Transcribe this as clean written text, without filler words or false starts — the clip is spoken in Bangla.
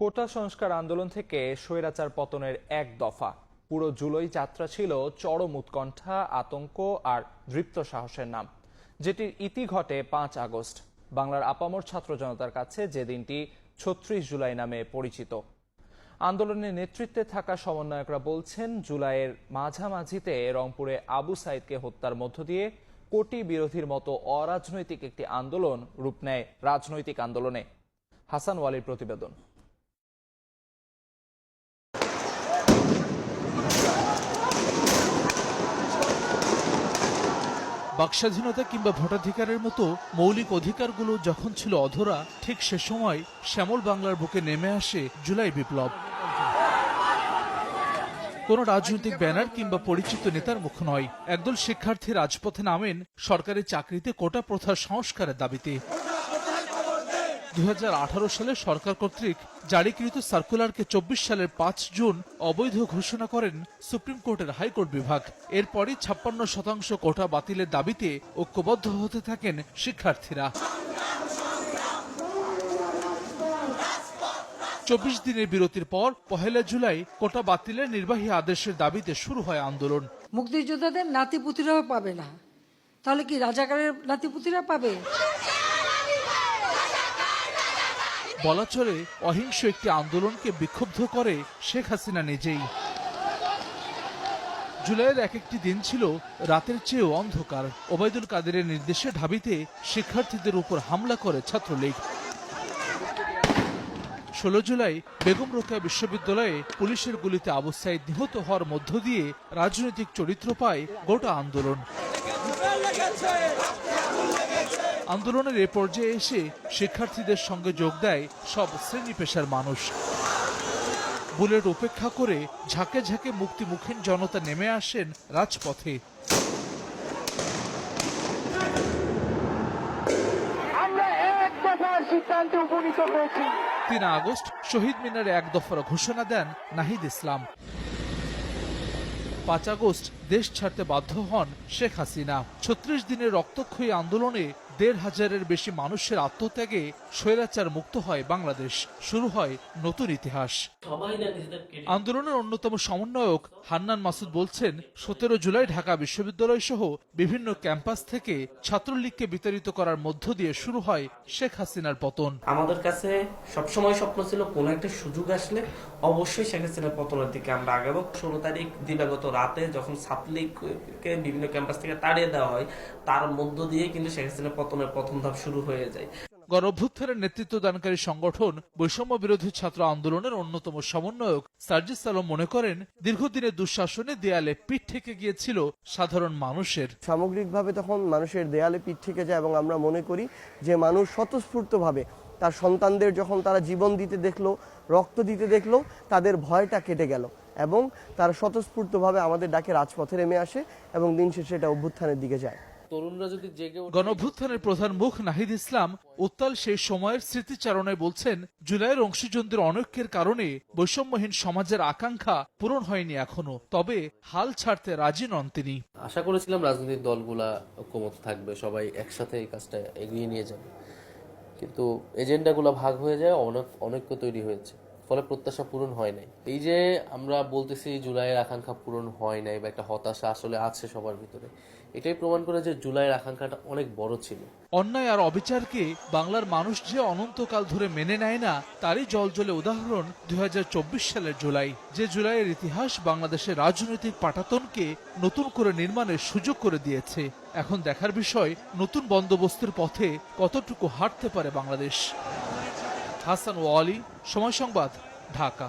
কোটা সংস্কার আন্দোলন থেকে স্বৈরাচার পতনের এক দফা। পুরো জুলাই যাত্রা ছিল চরম উৎকণ্ঠা, আতঙ্ক আর দৃপ্ত সাহসের নাম, যেটির ইতি ঘটে ৫ আগস্ট। বাংলার আপামর ছাত্র জনতার কাছে যে দিনটি ৩৬ জুলাই নামে পরিচিত। আন্দোলনের নেতৃত্বে থাকা সমন্বয়করা বলছেন, জুলাইয়ের মাঝামাঝিতে রংপুরে আবু সাইদকে হত্যার মধ্য দিয়ে কোটি বিরোধীর মতো অরাজনৈতিক একটি আন্দোলন রূপ নেয় রাজনৈতিক আন্দোলনে। হাসান ওয়ালির প্রতিবেদন। বাকস্বাধীনতা কিংবা ভোটাধিকারের মতো মৌলিক অধিকারগুলো যখন ছিল অধরা, ঠিক সে সময় শ্যামল বাংলার বুকে নেমে আসে জুলাই বিপ্লব। কোনো রাজনৈতিক ব্যানার কিংবা পরিচিত নেতার মুখ নয়, একদল শিক্ষার্থী রাজপথে নামেন সরকারি চাকরিতে কোটা প্রথার সংস্কারের দাবিতে। ২০১৮ সালে সরকার কর্তৃক জারিকৃত সার্কুলারকে ২৪ সালের ৫ জুন অবৈধ ঘোষণা করেন সুপ্রিম কোর্টের হাইকোর্ট বিভাগ। এরপরই ৫৬% কোটা বাতিলের দাবিতে ঐক্যবদ্ধ হতে থাকেন শিক্ষার্থীরা। ২৪ দিনের বিরতির পর ১ জুলাই কোটা বাতিলের নির্বাহী আদেশের দাবিতে শুরু হয় আন্দোলন। মুক্তিযোদ্ধাদের নাতিপুতিরাও পাবে না, তাহলে কি রাজাকারের নাতিপুতিরা পাবে? বলা চলে, অহিংস একটি আন্দোলনকে বিক্ষুব্ধ করে শেখ হাসিনা নিজেই। জুলাইয়ের এক একটি দিন ছিল রাতের চেয়েও অন্ধকার। ওবায়দুল কাদেরের নির্দেশে ঢাবিতে শিক্ষার্থীদের উপর হামলা করে ছাত্রলীগ। ১৬ জুলাই বেগম রোকেয়া বিশ্ববিদ্যালয়ে পুলিশের গুলিতে আবু সাইদ নিহত হওয়ার মধ্য দিয়ে রাজনৈতিক চরিত্র পায় গোটা আন্দোলন। আন্দোলনের এ পর্যায়ে এসে শিক্ষার্থীদের সঙ্গে যোগ দেয় সব শ্রেণী পেশার মানুষ। বুলেট উপেক্ষা করে ঝাঁকে ঝাঁকে মুক্তিমুখীন জনতা নেমে আসেন রাজপথে। আমরা এক দফার সিদ্ধান্তে উপনীত হয়েছি। ৩ আগস্ট শহীদ মিনারে এক দফার ঘোষণা দেন নাহিদ ইসলাম। ৫ আগস্ট দেশ ছাড়তে বাধ্য হন শেখ হাসিনা। ৩৬ দিনের রক্তক্ষয়ী আন্দোলনে ১৫০০০-এর বেশি মানুষের আত্মত্যাগে স্বৈরাচার মুক্ত হয় বাংলাদেশ। শুরু হয় নতুন ইতিহাস। আন্দোলনের অন্যতম সমন্বয়ক হান্নান মাসুদ বলছেন, ১৭ জুলাই ঢাকা বিশ্ববিদ্যালয় সহ বিভিন্ন ক্যাম্পাস থেকে ছাত্রলীগকে বিতাড়িত করার মধ্য দিয়ে শুরু হয় শেখ হাসিনার পতন। আমাদের কাছে সবসময় স্বপ্ন ছিল, কোন একটা সুযোগ আসলে অবশ্যই শেখ হাসিনার পতনের দিকে আমরা আগাবো। ১৬ তারিখ দিবাগত রাতে যখন ছাত্রলীগকে বিভিন্ন ক্যাম্পাস থেকে তাড়িয়ে দেওয়া হয়, তার মধ্য দিয়ে কিন্তু শেখ হাসিনার পতনের প্রথম ধাপ শুরু হয়ে যায়। গণঅভ্যুত্থানের নেতৃত্বদানকারী সংগঠন বৈষম্য বিরোধী ছাত্র আন্দোলনের অন্যতম সমন্বয়ক সার্জিস আলম মনে করেন, দীর্ঘদিনের দুঃশাসনে দেয়ালে পিঠ ঠেকে গিয়েছিল সাধারণ মানুষের। সামগ্রিকভাবে তখন মানুষের দেয়ালে পিঠ ঠেকে যায় এবং আমরা মনে করি যে মানুষ স্বতঃস্ফূর্তভাবে তার সন্তানদের যখন তারা জীবন দিতে দেখলো, রক্ত দিতে দেখলো, তাদের ভয়টা কেটে গেল এবং তারা স্বতঃস্ফূর্তভাবে আমাদের ডাকে রাজপথে নেমে আসে এবং দিন শেষে এটা অভ্যুত্থানের দিকে যায়। গণঅভ্যুত্থানের প্রধান মুখ নাহিদ ইসলাম উত্তাল সেই সময়ের স্মৃতিচারণায় বলছেন, জুলাইয়ের অংশীজনদের অনৈক্যের কারণে বৈষম্যহীন সমাজের আকাঙ্ক্ষা পূরণ হয়নি এখনো, তবে হাল ছাড়তে রাজি নন তিনি। আশা করেছিলাম রাজনৈতিক দলগুলা ঐক্যমত থাকবে, সবাই একসাথে এই কাজটা এগিয়ে নিয়ে যাবে, কিন্তু এজেন্ডাগুলো ভাগ হয়ে যায়, অনৈক্য তৈরি হয়েছে, ফলে প্রত্যাশা পূরণ হয় নাই। এই যে আমরা বলতেছি জুলাইয়ের আকাঙ্ক্ষা পূরণ হয় নাই বা একটা হতাশা আসলে আছে সবার ভিতরে, এটাই প্রমাণ করে যে জুলাইয়ের আকাঙ্ক্ষাটা অনেক বড় ছিল। অন্যায় আর অবিচারকে বাংলার মানুষ যে অনন্তকাল ধরে মেনে নেয় না, তারই জলজলে উদাহরণ ২০২৪ সালের জুলাই। যে জুলাইয়ের ইতিহাস বাংলাদেশের রাজনৈতিক পাটাতনকে নতুন করে নির্মাণের সুযোগ করে দিয়েছে। এখন দেখার বিষয়, নতুন বন্দোবস্তের পথে কতটুকু হাঁটতে পারে বাংলাদেশ। হাসান ওয়ালি, সময় সংবাদ, ঢাকা।